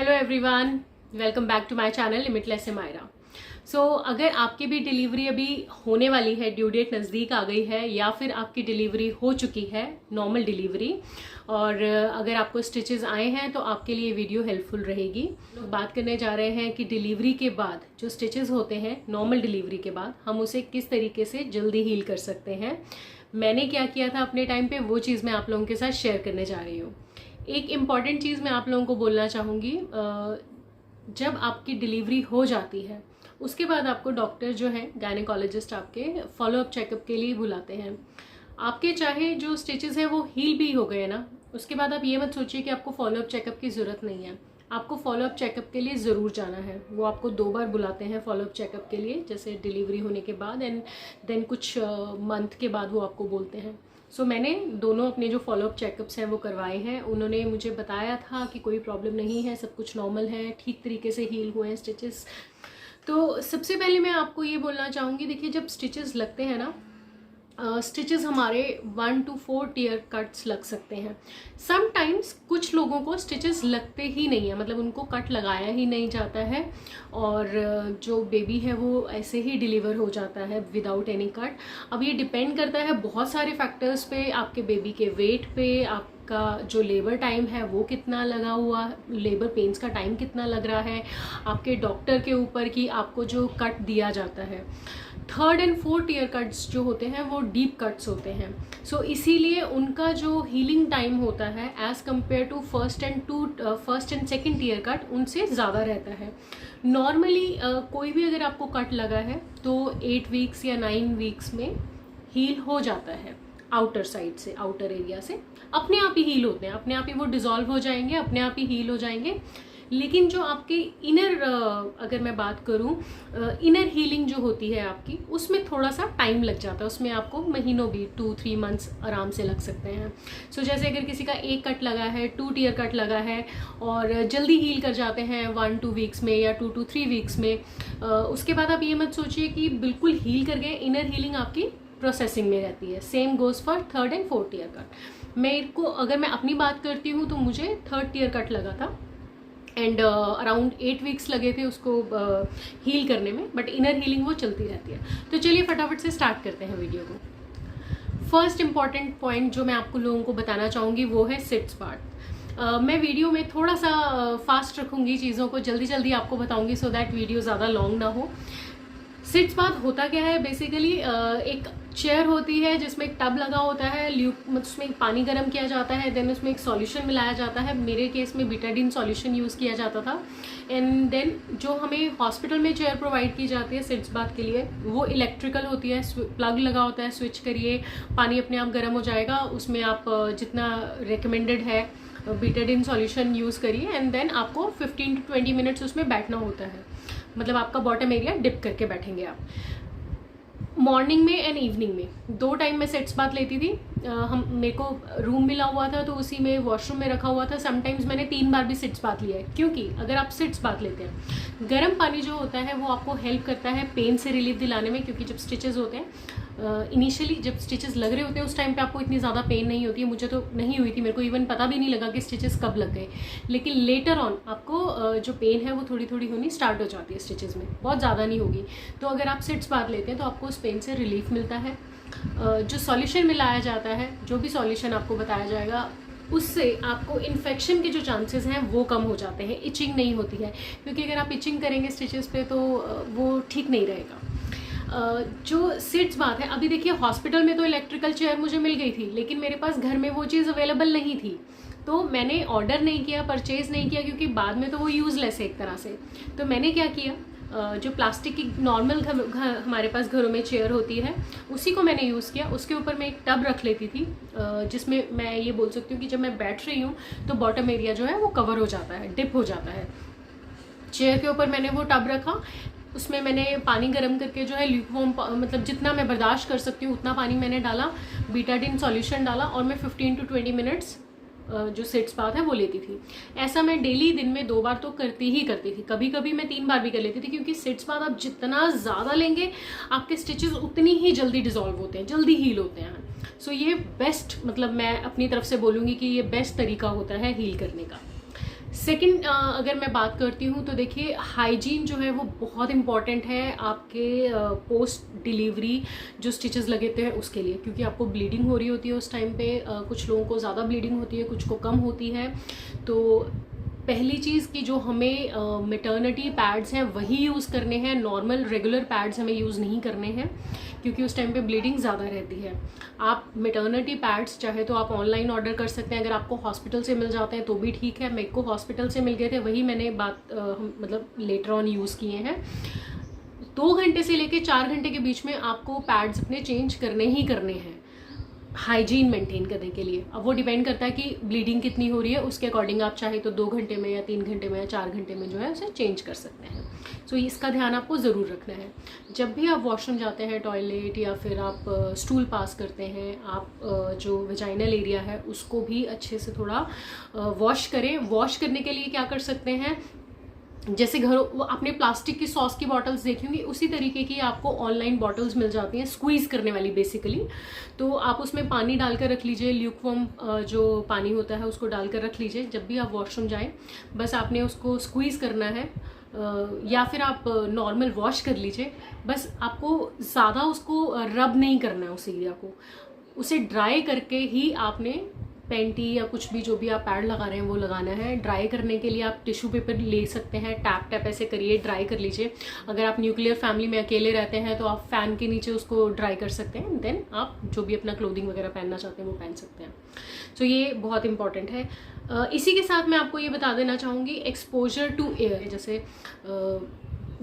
Hello everyone, welcome back to my channel limitless Amaira. So अगर आपकी भी डिलीवरी अभी होने वाली है, ड्यू डेट नज़दीक आ गई है, या फिर आपकी डिलीवरी हो चुकी है, नॉर्मल डिलीवरी, और अगर आपको स्टिचेस आए हैं तो आपके लिए वीडियो हेल्पफुल रहेगी। बात करने जा रहे हैं कि डिलीवरी के बाद जो स्टिचेस होते हैं, नॉर्मल डिलीवरी के बाद हम उसे किस तरीके से जल्दी हील कर सकते हैं। मैंने क्या किया था अपने टाइम पे, वो चीज़ मैं आप लोगों के साथ शेयर करने जा रही हूँ। एक इम्पॉर्टेंट चीज़ मैं आप लोगों को बोलना चाहूँगी, जब आपकी डिलीवरी हो जाती है उसके बाद आपको डॉक्टर जो है, गायनेकोलॉजिस्ट, आपके फॉलोअप चेकअप के लिए बुलाते हैं। आपके चाहे जो स्टिचेस हैं वो हील भी हो गए ना, उसके बाद आप ये मत सोचिए कि आपको फॉलोअप चेकअप की ज़रूरत नहीं है। आपको फॉलोअप चेकअप के लिए ज़रूर जाना है। वो आपको 2 बार बुलाते हैं फॉलोअप चेकअप के लिए, जैसे डिलीवरी होने के बाद एंड देन कुछ मंथ के बाद वो आपको बोलते हैं। सो मैंने दोनों अपने जो फॉलोअप चेकअप्स हैं वो करवाए हैं। उन्होंने मुझे बताया था कि कोई प्रॉब्लम नहीं है, सब कुछ नॉर्मल है, ठीक तरीके से हील हुए हैं स्टिचेस। तो सबसे पहले मैं आपको ये बोलना चाहूँगी, देखिए जब स्टिचेस लगते हैं ना, स्टिचेस हमारे 1 to 4 टीयर कट्स लग सकते हैं। समटाइम्स कुछ लोगों को स्टिचेस लगते ही नहीं है, मतलब उनको कट लगाया ही नहीं जाता है और जो बेबी है वो ऐसे ही डिलीवर हो जाता है विदाउट एनी कट। अब ये डिपेंड करता है बहुत सारे फैक्टर्स पे, आपके बेबी के वेट पे, आपका जो लेबर टाइम है वो कितना लगा हुआ, लेबर पेन्स का टाइम कितना लग रहा है, आपके डॉक्टर के ऊपर कि आपको जो कट दिया जाता है। 3rd and 4th tier cuts जो होते हैं वो डीप कट्स होते हैं। सो इसीलिए उनका जो हीलिंग टाइम होता है as compare to first and second tear cut उनसे ज़्यादा रहता है। नॉर्मली कोई भी अगर आपको कट लगा है तो 8 वीक्स या 9 वीक्स में हील हो जाता है। आउटर साइड से, आउटर एरिया से अपने आप ही हील होते हैं, अपने आप ही वो डिज़ोल्व हो जाएंगे, अपने आप ही हील हो जाएंगे। लेकिन जो आपके इनर, अगर मैं बात करूं, इनर हीलिंग जो होती है आपकी, उसमें थोड़ा सा टाइम लग जाता है। उसमें आपको महीनों भी 2-3 मंथ्स आराम से लग सकते हैं। सो जैसे अगर किसी का 1 कट लगा है, 2 टीयर कट लगा है और जल्दी हील कर जाते हैं 1-2 वीक्स में या 2-3 वीक्स में, उसके बाद आप ये मत सोचिए कि बिल्कुल हील कर गए। इनर हीलिंग आपकी प्रोसेसिंग में रहती है। Same goes for 3rd and 4th tear cut. मेरे को, अगर मैं अपनी बात करती हूँ तो मुझे 3rd टीयर कट लगा था एंड अराउंड 8 वीक्स लगे थे उसको हील करने में, बट इनर हीलिंग वो चलती रहती है। तो चलिए फटाफट से स्टार्ट करते हैं वीडियो को। फर्स्ट इंपॉर्टेंट पॉइंट जो मैं आपको लोगों को बताना चाहूँगी वो है सिट्स पार्ट। मैं वीडियो में थोड़ा सा फास्ट रखूँगी, चीज़ों को जल्दी जल्दी आपको बताऊँगी सो दैट वीडियो ज़्यादा लॉन्ग ना हो। सिट्स बाथ होता क्या है, बेसिकली एक चेयर होती है जिसमें एक टब लगा होता है, उसमें पानी गर्म किया जाता है, देन उसमें एक सॉल्यूशन मिलाया जाता है। मेरे केस में बीटाडीन सॉल्यूशन यूज़ किया जाता था। एंड देन जो हमें हॉस्पिटल में चेयर प्रोवाइड की जाती है सिट्स बाथ के लिए, वो इलेक्ट्रिकल होती है। प्लग लगा होता है, स्विच करिए, पानी अपने आप गर्म हो जाएगा। उसमें आप जितना रिकमेंडेड है बीटाडीन सॉल्यूशन यूज़ करिए एंड देन आपको 15 to 20 मिनट्स उसमें बैठना होता है। मतलब आपका बॉटम एरिया डिप करके बैठेंगे आप। मॉर्निंग में एंड इवनिंग में 2 टाइम में सिट्स बाथ लेती थी। मेरे को रूम मिला हुआ था तो उसी में वॉशरूम में रखा हुआ था। समटाइम्स मैंने 3 बार भी सिट्स बाथ लिया है, क्योंकि अगर आप सिट्स बाथ लेते हैं, गर्म पानी जो होता है वो आपको हेल्प करता है पेन से रिलीफ दिलाने में। क्योंकि जब स्टिचेस होते हैं, इनिशियली जब स्टिचेस लग रहे होते हैं उस टाइम पे आपको इतनी ज़्यादा पेन नहीं होती है। मुझे तो नहीं हुई थी, मेरे को इवन पता भी नहीं लगा कि स्टिचेस कब लग गए। लेकिन लेटर ऑन आपको जो पेन है वो थोड़ी थोड़ी होनी स्टार्ट हो जाती है स्टिचेस में, बहुत ज़्यादा नहीं होगी। तो अगर आप सिट्स बाथ लेते हैं तो आपको उस पेन से रिलीफ मिलता है। जो सॉल्यूशन मिलाया जाता है, जो भी सॉल्यूशन आपको बताया जाएगा, उससे आपको इन्फेक्शन के जो चांसेस हैं वो कम हो जाते हैं। इचिंग नहीं होती है, क्योंकि अगर आप इचिंग करेंगे स्टिचेस पे तो वो ठीक नहीं रहेगा। जो सिट्स बात है, अभी देखिए हॉस्पिटल में तो इलेक्ट्रिकल चेयर मुझे मिल गई थी, लेकिन मेरे पास घर में वो चीज़ अवेलेबल नहीं थी, तो मैंने ऑर्डर नहीं किया, परचेज़ नहीं किया, क्योंकि बाद में तो वो यूज़लेस है एक तरह से। तो मैंने क्या किया, जो प्लास्टिक की नॉर्मल हमारे पास घरों में चेयर होती है उसी को मैंने यूज़ किया। उसके ऊपर मैं एक टब रख लेती थी, जिसमें मैं ये बोल सकती हूँ कि जब मैं बैठ रही हूँ तो बॉटम एरिया जो है वो कवर हो जाता है, डिप हो जाता है। चेयर के ऊपर मैंने वो टब रखा, उसमें मैंने पानी गर्म करके जो है ल्यूकवार्म, मतलब जितना मैं बर्दाश्त कर सकती हूँ उतना पानी मैंने डाला, बीटाडीन सॉल्यूशन डाला और मैं 15 to 20 मिनट्स जो सिट्स बाथ है वो लेती थी। ऐसा मैं डेली दिन में 2 बार तो करती थी। कभी कभी मैं 3 बार भी कर लेती थी, क्योंकि सिट्स बाथ आप जितना ज़्यादा लेंगे आपके स्टिचेस उतनी ही जल्दी डिज़ोल्व होते हैं, जल्दी हील होते हैं। सो ये बेस्ट, मतलब मैं अपनी तरफ से बोलूँगी कि ये बेस्ट तरीका होता है हील करने का। सेकंड अगर मैं बात करती हूँ तो देखिए हाइजीन जो है वो बहुत इम्पॉर्टेंट है आपके पोस्ट डिलीवरी जो स्टिचेस लगते हैं उसके लिए, क्योंकि आपको ब्लीडिंग हो रही होती है उस टाइम पे। कुछ लोगों को ज़्यादा ब्लीडिंग होती है, कुछ को कम होती है। तो पहली चीज़ कि जो हमें मैटरनिटी पैड्स हैं वही यूज़ करने हैं, नॉर्मल रेगुलर पैड्स हमें यूज़ नहीं करने हैं, क्योंकि उस टाइम पे ब्लीडिंग ज़्यादा रहती है। आप मैटरनिटी पैड्स चाहे तो आप ऑनलाइन ऑर्डर कर सकते हैं, अगर आपको हॉस्पिटल से मिल जाते हैं तो भी ठीक है। मेरे को हॉस्पिटल से मिल गए थे, वही मैंने मतलब लेटर ऑन यूज़ किए हैं। 2 घंटे से लेके 4 घंटे के बीच में आपको पैड्स अपने चेंज करने ही करने हैं हाइजीन मेंटेन करने के लिए। अब वो डिपेंड करता है कि ब्लीडिंग कितनी हो रही है, उसके अकॉर्डिंग आप चाहे तो 2 घंटे में या 3 घंटे में या 4 घंटे में जो है उसे चेंज कर सकते हैं। सो इसका ध्यान आपको ज़रूर रखना है। जब भी आप वॉशरूम जाते हैं, टॉयलेट या फिर आप स्टूल पास करते हैं, आप जो वेजाइनल एरिया है उसको भी अच्छे से थोड़ा वॉश करें। वॉश करने के लिए क्या कर सकते हैं, जैसे घरों आपने प्लास्टिक की सॉस की बॉटल्स देखी होंगी, उसी तरीके की आपको ऑनलाइन बॉटल्स मिल जाती हैं स्क्वीज़ करने वाली बेसिकली। तो आप उसमें पानी डालकर रख लीजिए, ल्यूकवार्म जो पानी होता है उसको डालकर रख लीजिए। जब भी आप वॉशरूम जाएं बस आपने उसको स्क्वीज़ करना है, या फिर आप नॉर्मल वॉश कर लीजिए। बस आपको ज़्यादा उसको रब नहीं करना है उस एरिया को, उसे ड्राई करके ही आपने पेंटी या कुछ भी जो भी आप पैड लगा रहे हैं वो लगाना है। ड्राई करने के लिए आप टिश्यू पेपर ले सकते हैं, टैप टैप ऐसे करिए, ड्राई कर लीजिए। अगर आप न्यूक्लियर फैमिली में अकेले रहते हैं तो आप फैन के नीचे उसको ड्राई कर सकते हैं, देन आप जो भी अपना क्लोथिंग वगैरह पहनना चाहते हैं वो पहन सकते हैं। तो ये बहुत इंपॉर्टेंट है। इसी के साथ मैं आपको ये बता देना चाहूँगी, एक्सपोजर टू एयर, जैसे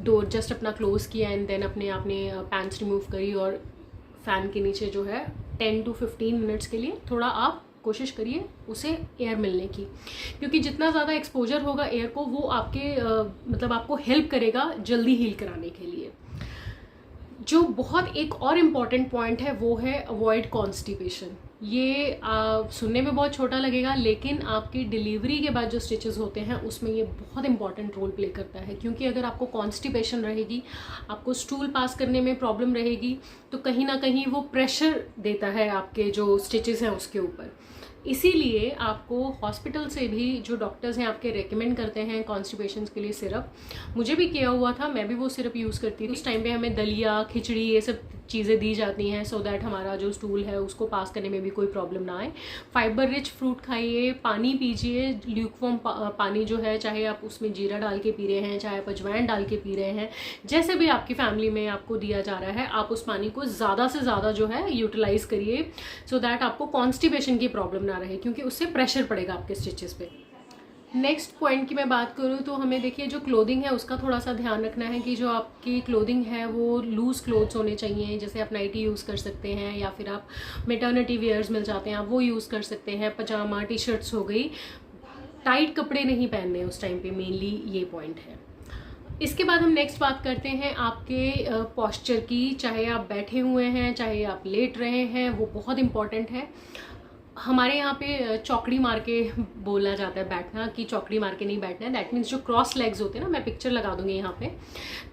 डोर जस्ट अपना क्लोज किया एंड देन आपने पैंट्स रिमूव करी और फैन के नीचे जो है 10 to 15 मिनट्स के लिए थोड़ा आप कोशिश करिए उसे एयर मिलने की, क्योंकि जितना ज़्यादा एक्सपोजर होगा एयर को वो आपके मतलब आपको हेल्प करेगा जल्दी हील कराने के लिए। जो बहुत एक और इम्पॉर्टेंट पॉइंट है वो है अवॉइड कॉन्स्टिपेशन। ये सुनने में बहुत छोटा लगेगा, लेकिन आपकी डिलीवरी के बाद जो स्टिचेस होते हैं उसमें ये बहुत इंपॉर्टेंट रोल प्ले करता है। क्योंकि अगर आपको कॉन्स्टिपेशन रहेगी, आपको स्टूल पास करने में प्रॉब्लम रहेगी, तो कहीं ना कहीं वो प्रेशर देता है आपके जो स्टिचेस हैं उसके ऊपर। इसीलिए आपको हॉस्पिटल से भी जो डॉक्टर्स हैं आपके रेकमेंड करते हैं कॉन्स्टिपेशन के लिए सिरप। मुझे भी किया हुआ था, मैं भी वो सिरप यूज़ करती थी। उस टाइम पे हमें दलिया, खिचड़ी ये सब चीज़ें दी जाती हैं सो दैट हमारा जो स्टूल है उसको पास करने में भी कोई प्रॉब्लम ना आए। फाइबर रिच फ्रूट खाइए, पानी पीजिए, ल्यूकवार्म पानी जो है, चाहे आप उसमें जीरा डाल के पी रहे हैं, चाहे आप अजवाइन डाल के पी रहे हैं, जैसे भी आपकी फैमिली में आपको दिया जा रहा है, आप उस पानी को ज़्यादा से ज़्यादा जो है यूटिलाइज करिए सो दैट आपको कॉन्स्टिपेशन की प्रॉब्लम ना रहे, क्योंकि उससे प्रेशर पड़ेगा आपके स्टिचेस पे। नेक्स्ट पॉइंट की मैं बात करूँ तो हमें देखिए जो क्लोथिंग है उसका थोड़ा सा ध्यान रखना है कि जो आपकी क्लोथिंग है वो लूज़ क्लोथ्स होने चाहिए। जैसे आप नाइटी यूज़ कर सकते हैं, या फिर आप मैटरनिटी वेयर्स मिल जाते हैं आप वो यूज़ कर सकते हैं, पजामा टी शर्ट्स हो गई। टाइट कपड़े नहीं पहनने उस टाइम पे, मेनली ये पॉइंट है। इसके बाद हम नेक्स्ट बात करते हैं आपके पॉस्चर की। चाहे आप बैठे हुए हैं, चाहे आप लेट रहे हैं, वो बहुत इंपॉर्टेंट है। हमारे यहाँ पे चौकड़ी मार के बोला जाता है बैठना, कि चौकड़ी मार के नहीं बैठना है। दैट मीन्स जो क्रॉस लेग्स होते हैं ना, मैं पिक्चर लगा दूंगी यहाँ पे,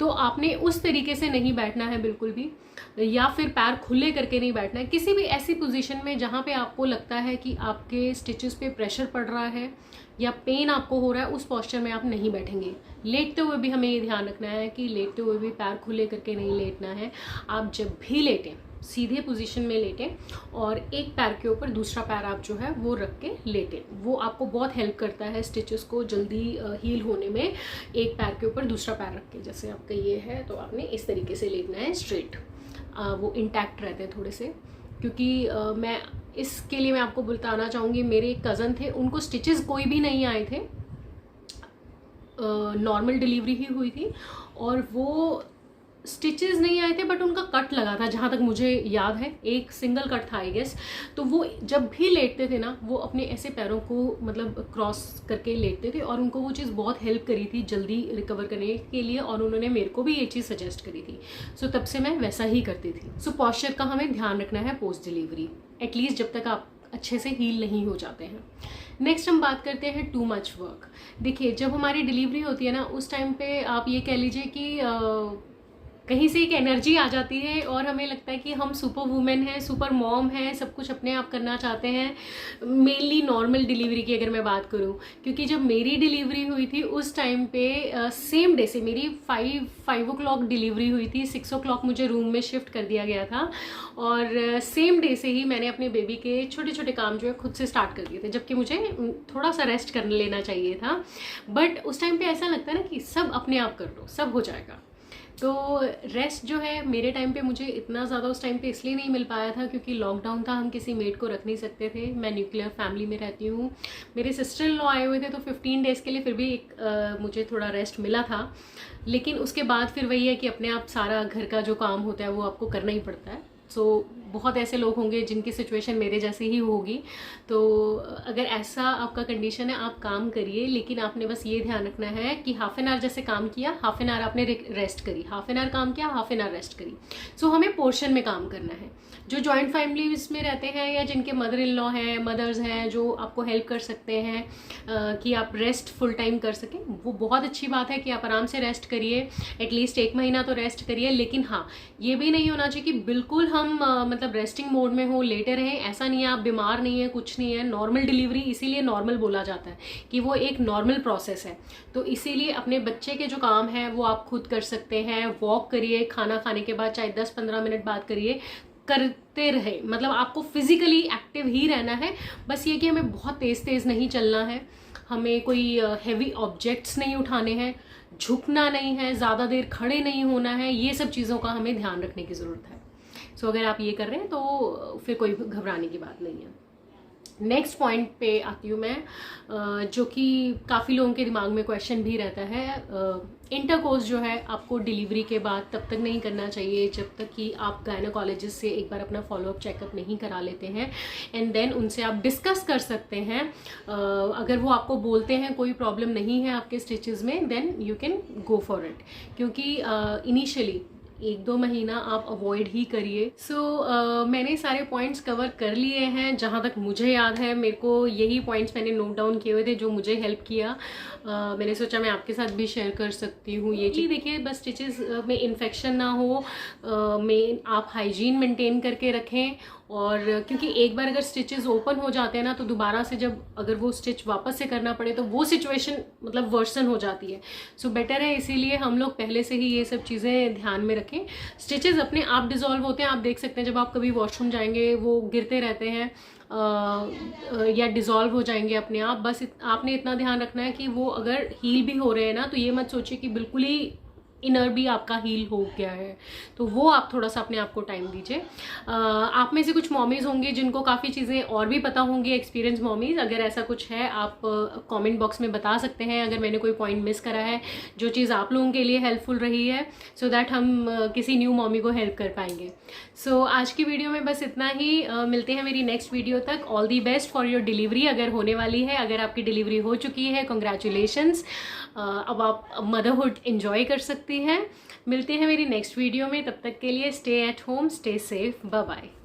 तो आपने उस तरीके से नहीं बैठना है बिल्कुल भी, या फिर पैर खुले करके नहीं बैठना है। किसी भी ऐसी पोजीशन में जहाँ पे आपको लगता है कि आपके स्टिचेस पे प्रेशर पड़ रहा है या पेन आपको हो रहा है, उस पोस्चर में आप नहीं बैठेंगे। लेटते हुए भी हमें ये ध्यान रखना है कि लेटते हुए भी पैर खुले करके नहीं लेटना है। आप जब भी लेटें सीधे पोजीशन में लेटें और एक पैर के ऊपर दूसरा पैर आप जो है वो रख के लेटें। वो आपको बहुत हेल्प करता है स्टिचेस को जल्दी हील होने में। एक पैर के ऊपर दूसरा पैर रख के, जैसे आपका ये है तो आपने इस तरीके से लेटना है स्ट्रेट, वो इंटैक्ट रहते हैं थोड़े से। क्योंकि मैं इसके लिए मैं आपको बताना चाहूँगी, मेरे एक कज़न थे, उनको स्टिचेस कोई भी नहीं आए थे, नॉर्मल डिलीवरी ही हुई थी और वो स्टिचेस नहीं आए थे बट उनका कट लगा था, जहाँ तक मुझे याद है एक सिंगल कट था आई गेस। तो वो जब भी लेटते थे ना, वो अपने ऐसे पैरों को मतलब क्रॉस करके लेटते थे और उनको वो चीज़ बहुत हेल्प करी थी जल्दी रिकवर करने के लिए, और उन्होंने मेरे को भी ये चीज़ सजेस्ट करी थी। सो तब से मैं वैसा ही करती थी। सो पॉस्चर का हमें ध्यान रखना है पोस्ट डिलीवरी, एटलीस्ट जब तक आप अच्छे से हील नहीं हो जाते हैं। नेक्स्ट हम बात करते हैं टू मच वर्क। देखिए जब हमारी डिलीवरी होती है ना, उस टाइम पे आप ये कह लीजिए कि कहीं से एक एनर्जी आ जाती है और हमें लगता है कि हम सुपर वुमेन हैं, सुपर मॉम हैं, सब कुछ अपने आप करना चाहते हैं। मेनली नॉर्मल डिलीवरी की अगर मैं बात करूं, क्योंकि जब मेरी डिलीवरी हुई थी उस टाइम पे सेम डे से मेरी 5 o'clock डिलीवरी हुई थी, 6 o'clock मुझे रूम में शिफ्ट कर दिया गया था और सेम डे से ही मैंने अपने बेबी के छोटे छोटे काम जो है खुद से स्टार्ट कर दिए थे, जबकि मुझे थोड़ा सा रेस्ट कर लेना चाहिए था। बट उस टाइम पे ऐसा लगता है ना कि सब अपने आप कर लो, सब हो जाएगा। तो रेस्ट जो है मेरे टाइम पे मुझे इतना ज़्यादा उस टाइम पे इसलिए नहीं मिल पाया था क्योंकि लॉकडाउन था, हम किसी मेड को रख नहीं सकते थे। मैं न्यूक्लियर फैमिली में रहती हूँ, मेरे सिस्टर इन लॉ आए हुए थे तो 15 डेज़ के लिए फिर भी मुझे थोड़ा रेस्ट मिला था। लेकिन उसके बाद फिर वही है कि अपने आप सारा घर का जो काम होता है वो आपको करना ही पड़ता है। सो बहुत ऐसे लोग होंगे जिनकी सिचुएशन मेरे जैसी ही होगी, तो अगर ऐसा आपका कंडीशन है आप काम करिए, लेकिन आपने बस ये ध्यान रखना है कि हाफ एन आवर जैसे काम किया, हाफ एन आवर आपने रेस्ट करी, हाफ एन आवर काम किया, हाफ एन आवर रेस्ट करी। सो हमें पोर्शन में काम करना है। जो जॉइंट फैमिलीज में रहते हैं या जिनके मदर इन लॉ हैं, मदर्स हैं जो आपको हेल्प कर सकते हैं कि आप रेस्ट फुल टाइम कर सकें, वो बहुत अच्छी बात है कि आप आराम से रेस्ट करिए, एटलीस्ट 1 महीना तो रेस्ट करिए। लेकिन हाँ, ये भी नहीं होना चाहिए कि बिल्कुल हम मतलब रेस्टिंग मोड में हो, लेटे रहें। ऐसा नहीं है, आप बीमार नहीं है, कुछ नहीं है। नॉर्मल डिलीवरी इसीलिए नॉर्मल बोला जाता है कि वो एक नॉर्मल प्रोसेस है। तो इसीलिए अपने बच्चे के जो काम है वो आप खुद कर सकते हैं। वॉक करिए, खाना खाने के बाद चाहे 10-15 मिनट बाद करिए, करते रहे। मतलब आपको फिजिकली एक्टिव ही रहना है। बस ये कि हमें बहुत तेज तेज नहीं चलना है, हमें कोई हैवी ऑब्जेक्ट्स नहीं उठाने हैं, झुकना नहीं है, ज़्यादा देर खड़े नहीं होना है। ये सब चीज़ों का हमें ध्यान रखने की ज़रूरत है। सो अगर आप ये कर रहे हैं तो फिर कोई घबराने की बात नहीं है। नेक्स्ट पॉइंट पे आती हूँ मैं, जो कि काफ़ी लोगों के दिमाग में क्वेश्चन भी रहता है। इंटरकोर्स जो है आपको डिलीवरी के बाद तब तक नहीं करना चाहिए जब तक कि आप गायनेकोलॉजिस्ट से एक बार अपना फॉलोअप चेकअप नहीं करा लेते हैं, एंड देन उनसे आप डिस्कस कर सकते हैं। अगर वो आपको बोलते हैं कोई प्रॉब्लम नहीं है आपके स्टिचेस में, then you can go for it. क्योंकि इनिशियली 1-2 महीना आप अवॉइड ही करिए। सो मैंने सारे पॉइंट्स कवर कर लिए हैं जहाँ तक मुझे याद है। मेरे को यही पॉइंट्स मैंने नोट डाउन किए हुए थे जो मुझे हेल्प किया। मैंने सोचा मैं आपके साथ भी शेयर कर सकती हूँ ये चीज़। देखिए, बस स्टिचेस में इन्फेक्शन ना हो, आप हाइजीन मेंटेन करके रखें। और क्योंकि एक बार अगर स्टिचेस ओपन हो जाते हैं ना, तो दोबारा से जब अगर वो स्टिच वापस से करना पड़े तो वो सिचुएशन मतलब वर्सन हो जाती है। सो बेटर है, इसीलिए हम लोग पहले से ही ये सब चीज़ें ध्यान में रखें। स्टिचेस अपने आप डिज़ोल्व होते हैं, आप देख सकते हैं जब आप कभी वॉशरूम जाएंगे वो गिरते रहते हैं या डिज़ोल्व हो जाएंगे अपने आप। बस आपने इतना ध्यान रखना है कि वो अगर हील भी हो रहे हैं ना, तो ये मत सोचिए कि बिल्कुल ही इनर भी आपका हील हो गया है, तो वो आप थोड़ा सा अपने आप को टाइम दीजिए। आप में से कुछ मॉमीज़ होंगे जिनको काफ़ी चीज़ें और भी पता होंगी, एक्सपीरियंस मॉमीज़। अगर ऐसा कुछ है आप कमेंट बॉक्स में बता सकते हैं अगर मैंने कोई पॉइंट मिस करा है जो चीज़ आप लोगों के लिए हेल्पफुल रही है, सो दैट हम किसी न्यू मॉमी को हेल्प कर पाएंगे। सो आज की वीडियो में बस इतना ही। मिलते हैं मेरी नेक्स्ट वीडियो तक। All the best for your delivery अगर होने वाली है। अगर आपकी डिलीवरी हो चुकी है, कॉन्ग्रेचुलेशंस। अब आप मदरहुड एंजॉय कर सकती हैं। मिलते हैं मेरी नेक्स्ट वीडियो में, तब तक के लिए stay at home, stay safe, bye bye.